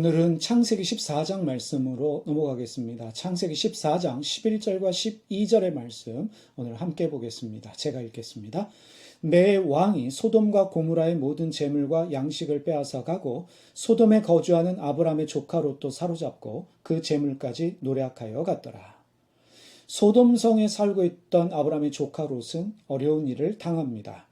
오늘은 창세기 14장 말씀으로 넘어가겠습니다. 창세기 14장 11절과 12절의 말씀 오늘 함께 보겠습니다. 제가 읽겠습니다. 내 왕이 소돔과 고모라의 모든 재물과 양식을 빼앗아 가고 소돔에 거주하는 아브람의 조카 롯도 사로잡고 그 재물까지 노략하여 갔더라. 소돔성에 살고 있던 아브람의 조카 롯은 어려운 일을 당합니다.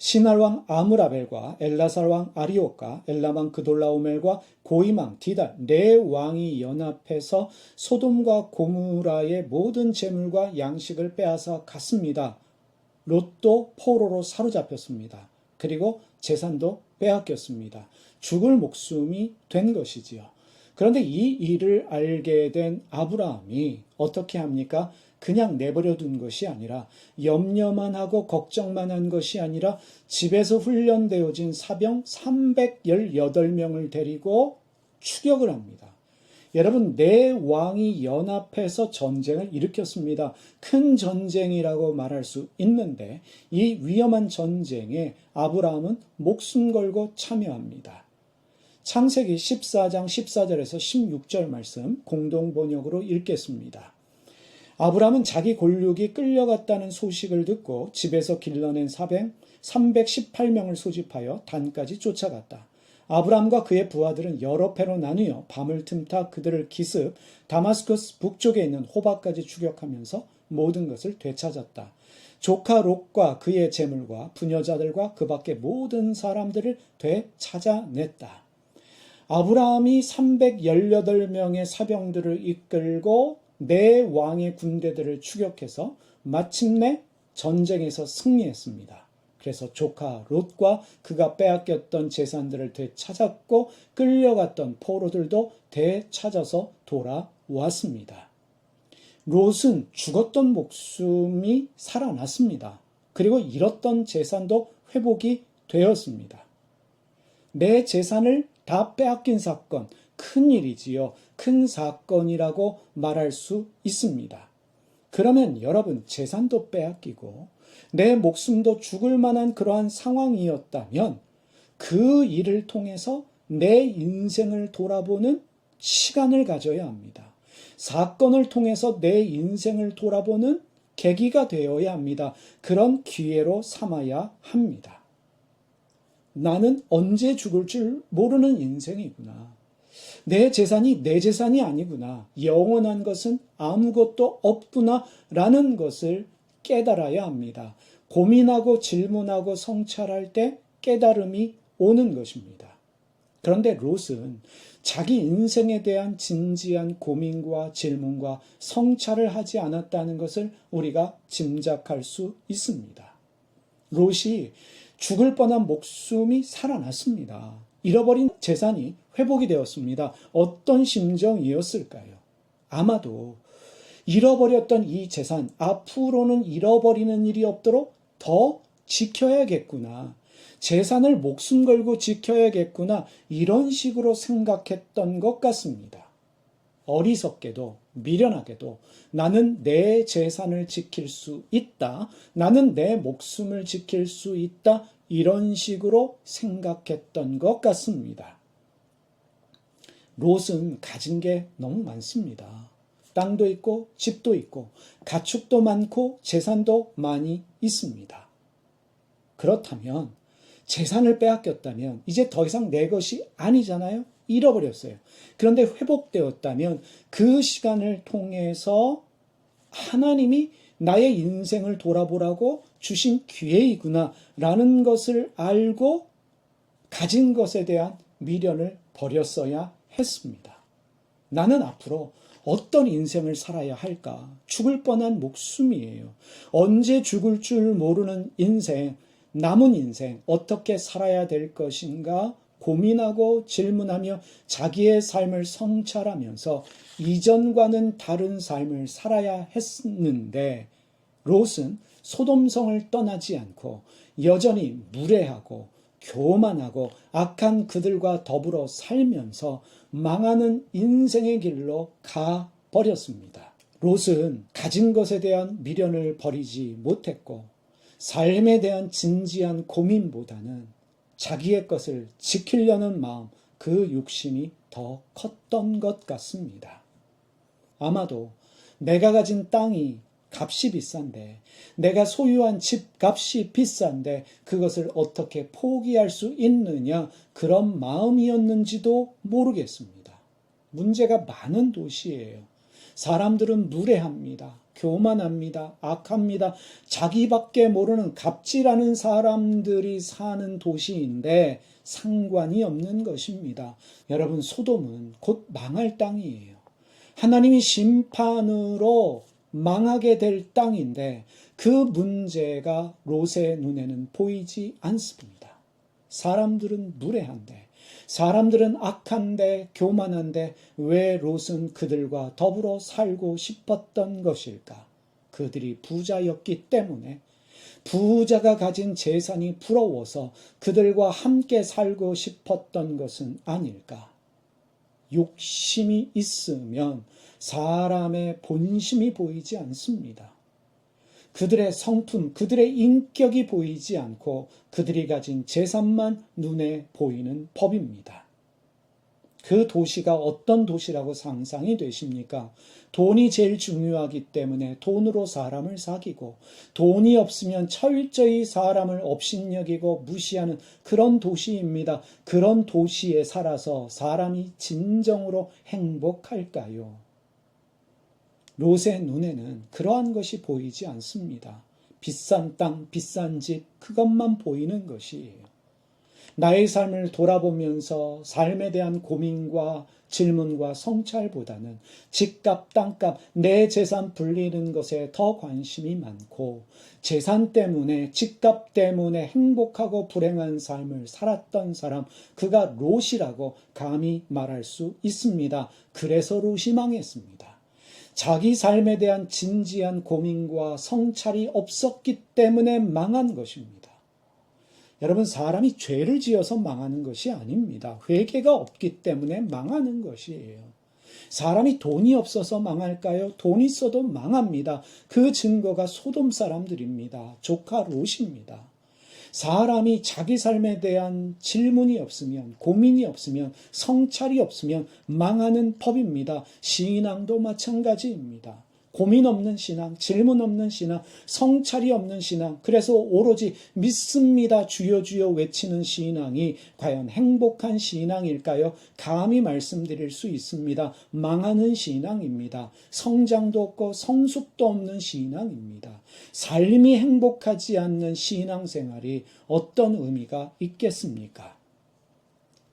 시날 왕 아므라벨과 엘라살 왕 아리옥과 엘람 왕 그돌라오멜과 고임 왕 디달 네 왕이 연합해서 소돔과 고모라의 모든 재물과 양식을 빼앗아 갔습니다. 롯도 포로로 사로잡혔습니다. 그리고 재산도 빼앗겼습니다. 죽을 목숨이 된 것이지요. 그런데 이 일을 알게 된 아브라함이 어떻게 합니까? 그냥 내버려 둔 것이 아니라 염려만 하고 걱정만 한 것이 아니라 집에서 훈련되어진 사병 318명을 데리고 추격을 합니다. 여러분, 네 왕이 연합해서 전쟁을 일으켰습니다. 큰 전쟁이라고 말할 수 있는데 이 위험한 전쟁에 아브라함은 목숨 걸고 참여합니다. 창세기 14장 14절에서 16절 말씀 공동 번역으로 읽겠습니다. 아브라함은 자기 골육이 끌려갔다는 소식을 듣고 집에서 길러낸 사병 318명을 소집하여 단까지 쫓아갔다. 아브라함과 그의 부하들은 여러 패로 나뉘어 밤을 틈타 그들을 기습 다마스커스 북쪽에 있는 호바까지 추격하면서 모든 것을 되찾았다. 조카 롯과 그의 재물과 부녀자들과 그 밖의 모든 사람들을 되찾아냈다. 아브라함이 318명의 사병들을 이끌고 네 왕의 군대들을 추격해서 마침내 전쟁에서 승리했습니다. 그래서 조카 롯과 그가 빼앗겼던 재산들을 되찾았고 끌려갔던 포로들도 되찾아서 돌아왔습니다. 롯은 죽었던 목숨이 살아났습니다. 그리고 잃었던 재산도 회복이 되었습니다. 내 재산을 다 빼앗긴 사건, 큰일이지요. 큰 사건이라고 말할 수 있습니다. 그러면 여러분, 재산도 빼앗기고 내 목숨도 죽을 만한 그러한 상황이었다면 그 일을 통해서 내 인생을 돌아보는 시간을 가져야 합니다. 사건을 통해서 내 인생을 돌아보는 계기가 되어야 합니다. 그런 기회로 삼아야 합니다. 나는 언제 죽을 줄 모르는 인생이구나. 내 재산이 내 재산이 아니구나. 영원한 것은 아무것도 없구나 라는 것을 깨달아야 합니다. 고민하고 질문하고 성찰할 때 깨달음이 오는 것입니다. 그런데 롯은 자기 인생에 대한 진지한 고민과 질문과 성찰을 하지 않았다는 것을 우리가 짐작할 수 있습니다. 롯이 죽을 뻔한 목숨이 살아났습니다. 잃어버린 재산이 회복이 되었습니다. 어떤 심정이었을까요? 아마도 잃어버렸던 이 재산, 앞으로는 잃어버리는 일이 없도록 더 지켜야겠구나. 재산을 목숨 걸고 지켜야겠구나. 이런 식으로 생각했던 것 같습니다. 어리석게도 미련하게도 나는 내 재산을 지킬 수 있다. 나는 내 목숨을 지킬 수 있다. 이런 식으로 생각했던 것 같습니다. 롯은 가진 게 너무 많습니다. 땅도 있고 집도 있고 가축도 많고 재산도 많이 있습니다. 그렇다면 재산을 빼앗겼다면 이제 더 이상 내 것이 아니잖아요. 잃어버렸어요. 그런데 회복되었다면 그 시간을 통해서 하나님이 나의 인생을 돌아보라고 주신 기회이구나 라는 것을 알고 가진 것에 대한 미련을 버렸어야 했습니다. 나는 앞으로 어떤 인생을 살아야 할까? 죽을 뻔한 목숨이에요. 언제 죽을 줄 모르는 인생, 남은 인생 어떻게 살아야 될 것인가 고민하고 질문하며 자기의 삶을 성찰하면서 이전과는 다른 삶을 살아야 했는데 롯은 소돔성을 떠나지 않고 여전히 무례하고 교만하고 악한 그들과 더불어 살면서 망하는 인생의 길로 가버렸습니다. 롯은 가진 것에 대한 미련을 버리지 못했고 삶에 대한 진지한 고민보다는 자기의 것을 지키려는 마음, 그 욕심이 더 컸던 것 같습니다. 아마도 내가 가진 땅이 값이 비싼데, 내가 소유한 집 값이 비싼데 그것을 어떻게 포기할 수 있느냐, 그런 마음이었는지도 모르겠습니다. 문제가 많은 도시예요. 사람들은 무례합니다. 교만합니다. 악합니다. 자기밖에 모르는 갑질하는 사람들이 사는 도시인데 상관이 없는 것입니다. 여러분, 소돔은 곧 망할 땅이에요. 하나님이 심판으로 망하게 될 땅인데 그 문제가 롯의 눈에는 보이지 않습니다. 사람들은 무례한데, 사람들은 악한데, 교만한데 왜 롯은 그들과 더불어 살고 싶었던 것일까? 그들이 부자였기 때문에, 부자가 가진 재산이 부러워서 그들과 함께 살고 싶었던 것은 아닐까? 욕심이 있으면 사람의 본심이 보이지 않습니다. 그들의 성품, 그들의 인격이 보이지 않고 그들이 가진 재산만 눈에 보이는 법입니다. 그 도시가 어떤 도시라고 상상이 되십니까? 돈이 제일 중요하기 때문에 돈으로 사람을 사귀고, 돈이 없으면 철저히 사람을 업신여기고 무시하는 그런 도시입니다. 그런 도시에 살아서 사람이 진정으로 행복할까요? 롯의 눈에는 그러한 것이 보이지 않습니다. 비싼 땅, 비싼 집, 그것만 보이는 것이에요. 나의 삶을 돌아보면서 삶에 대한 고민과 질문과 성찰보다는 집값, 땅값, 내 재산 불리는 것에 더 관심이 많고, 재산 때문에, 집값 때문에 행복하고 불행한 삶을 살았던 사람, 그가 롯이라고 감히 말할 수 있습니다. 그래서 롯이 망했습니다. 자기 삶에 대한 진지한 고민과 성찰이 없었기 때문에 망한 것입니다. 여러분, 사람이 죄를 지어서 망하는 것이 아닙니다. 회개가 없기 때문에 망하는 것이에요. 사람이 돈이 없어서 망할까요? 돈 있어도 망합니다. 그 증거가 소돔 사람들입니다. 조카 롯입니다. 사람이 자기 삶에 대한 질문이 없으면, 고민이 없으면, 성찰이 없으면 망하는 법입니다. 신앙도 마찬가지입니다. 고민 없는 신앙, 질문 없는 신앙, 성찰이 없는 신앙, 그래서 오로지 믿습니다 주여 주여 외치는 신앙이 과연 행복한 신앙일까요? 감히 말씀드릴 수 있습니다. 망하는 신앙입니다. 성장도 없고 성숙도 없는 신앙입니다. 삶이 행복하지 않는 신앙생활이 어떤 의미가 있겠습니까?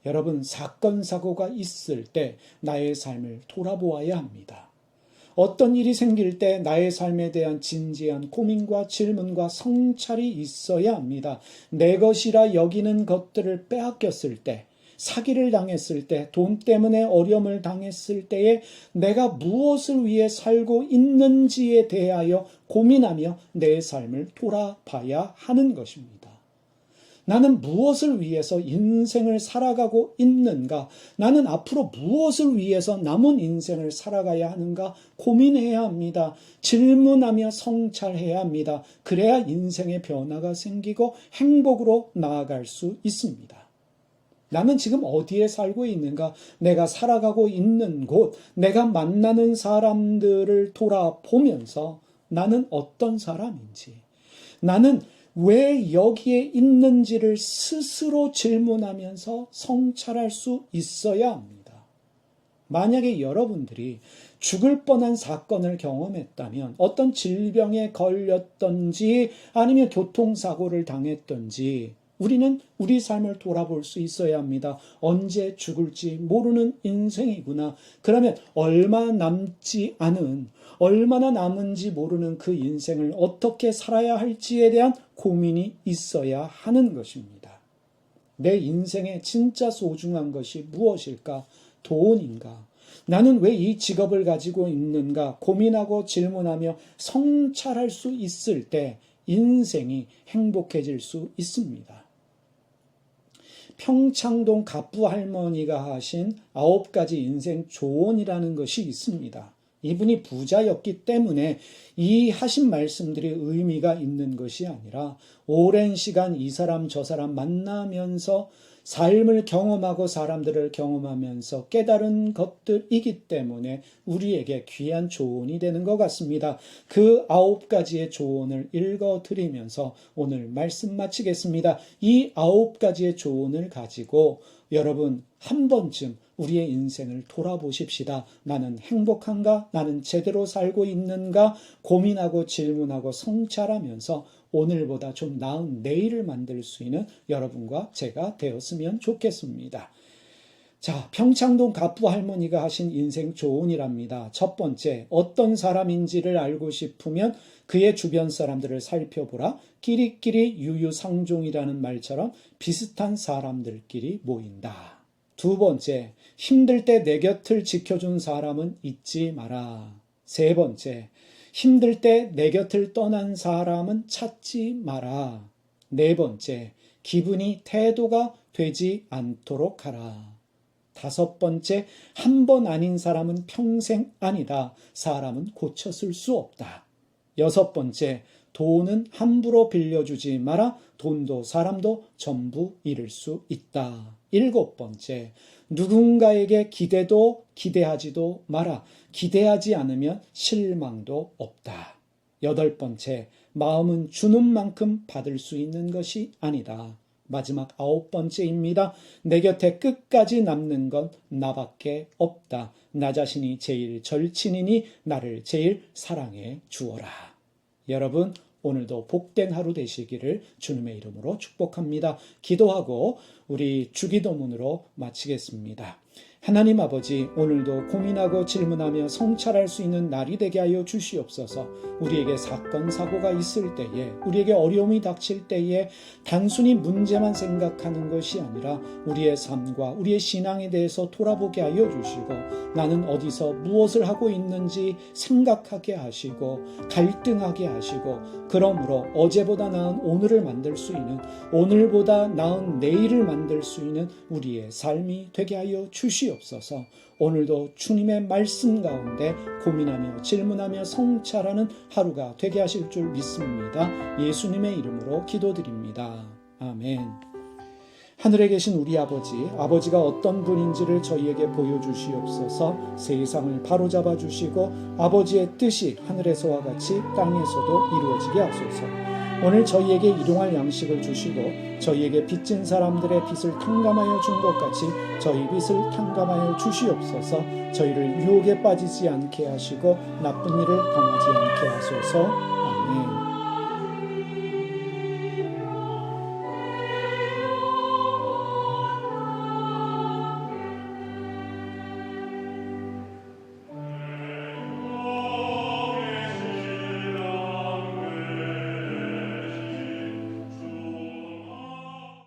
여러분, 사건, 사고가 있을 때 나의 삶을 돌아보아야 합니다. 어떤 일이 생길 때 나의 삶에 대한 진지한 고민과 질문과 성찰이 있어야 합니다. 내 것이라 여기는 것들을 빼앗겼을 때, 사기를 당했을 때, 돈 때문에 어려움을 당했을 때에 내가 무엇을 위해 살고 있는지에 대하여 고민하며 내 삶을 돌아봐야 하는 것입니다. 나는 무엇을 위해서 인생을 살아가고 있는가? 나는 앞으로 무엇을 위해서 남은 인생을 살아가야 하는가? 고민해야 합니다. 질문하며 성찰해야 합니다. 그래야 인생의 변화가 생기고 행복으로 나아갈 수 있습니다. 나는 지금 어디에 살고 있는가? 내가 살아가고 있는 곳, 내가 만나는 사람들을 돌아보면서 나는 어떤 사람인지, 나는 왜 여기에 있는지를 스스로 질문하면서 성찰할 수 있어야 합니다. 만약에 여러분들이 죽을 뻔한 사건을 경험했다면, 어떤 질병에 걸렸던지 아니면 교통사고를 당했던지, 우리는 우리 삶을 돌아볼 수 있어야 합니다. 언제 죽을지 모르는 인생이구나. 그러면 얼마나 남은지 모르는 그 인생을 어떻게 살아야 할지에 대한 고민이 있어야 하는 것입니다. 내 인생에 진짜 소중한 것이 무엇일까? 돈인가? 나는 왜 이 직업을 가지고 있는가? 고민하고 질문하며 성찰할 수 있을 때 인생이 행복해질 수 있습니다. 평창동 갑부 할머니가 하신 9가지 인생 조언이라는 것이 있습니다. 이분이 부자였기 때문에 이 하신 말씀들이 의미가 있는 것이 아니라 오랜 시간 이 사람 저 사람 만나면서 삶을 경험하고 사람들을 경험하면서 깨달은 것들이기 때문에 우리에게 귀한 조언이 되는 것 같습니다. 그 9가지의 조언을 읽어드리면서 오늘 말씀 마치겠습니다. 이 9가지의 조언을 가지고 여러분 한 번쯤 우리의 인생을 돌아보십시다. 나는 행복한가? 나는 제대로 살고 있는가? 고민하고 질문하고 성찰하면서 오늘보다 좀 나은 내일을 만들 수 있는 여러분과 제가 되었으면 좋겠습니다. 자, 평창동 가부 할머니가 하신 인생 조언이랍니다. 첫 번째, 어떤 사람인지를 알고 싶으면 그의 주변 사람들을 살펴보라. 끼리끼리 유유상종이라는 말처럼 비슷한 사람들끼리 모인다. 두 번째, 힘들 때 내 곁을 지켜준 사람은 잊지 마라. 세 번째, 힘들 때 내 곁을 떠난 사람은 찾지 마라. 네 번째, 기분이 태도가 되지 않도록 하라. 다섯 번째, 한 번 아닌 사람은 평생 아니다. 사람은 고쳐 쓸 수 없다. 여섯 번째, 돈은 함부로 빌려주지 마라. 돈도 사람도 전부 잃을 수 있다. 일곱 번째, 누군가에게 기대도 기대하지도 마라. 기대하지 않으면 실망도 없다. 여덟 번째, 마음은 주는 만큼 받을 수 있는 것이 아니다. 마지막 9번째입니다. 내 곁에 끝까지 남는 건 나밖에 없다. 나 자신이 제일 절친이니 나를 제일 사랑해 주어라. 여러분, 오늘도 복된 하루 되시기를 주님의 이름으로 축복합니다. 기도하고 우리 주기도문으로 마치겠습니다. 하나님 아버지, 오늘도 고민하고 질문하며 성찰할 수 있는 날이 되게 하여 주시옵소서. 우리에게 사건, 사고가 있을 때에, 우리에게 어려움이 닥칠 때에 단순히 문제만 생각하는 것이 아니라 우리의 삶과 우리의 신앙에 대해서 돌아보게 하여 주시고, 나는 어디서 무엇을 하고 있는지 생각하게 하시고 갈등하게 하시고, 그러므로 어제보다 나은 오늘을 만들 수 있는, 오늘보다 나은 내일을 만들 수 있는 우리의 삶이 되게 하여 주시옵소서. 오늘도 주님의 말씀 가운데 고민하며 질문하며 성찰하는 하루가 되게 하실 줄 믿습니다. 예수님의 이름으로 기도드립니다. 아멘. 하늘에 계신 우리 아버지, 아버지가 어떤 분인지를 저희에게 보여주시옵소서. 세상을 바로잡아 주시고 아버지의 뜻이 하늘에서와 같이 땅에서도 이루어지게 하소서. 오늘 저희에게 일용할 양식을 주시고 저희에게 빚진 사람들의 빚을 탕감하여 준 것 같이 저희 빚을 탕감하여 주시옵소서. 저희를 유혹에 빠지지 않게 하시고 나쁜 일을 당하지 않게 하소서.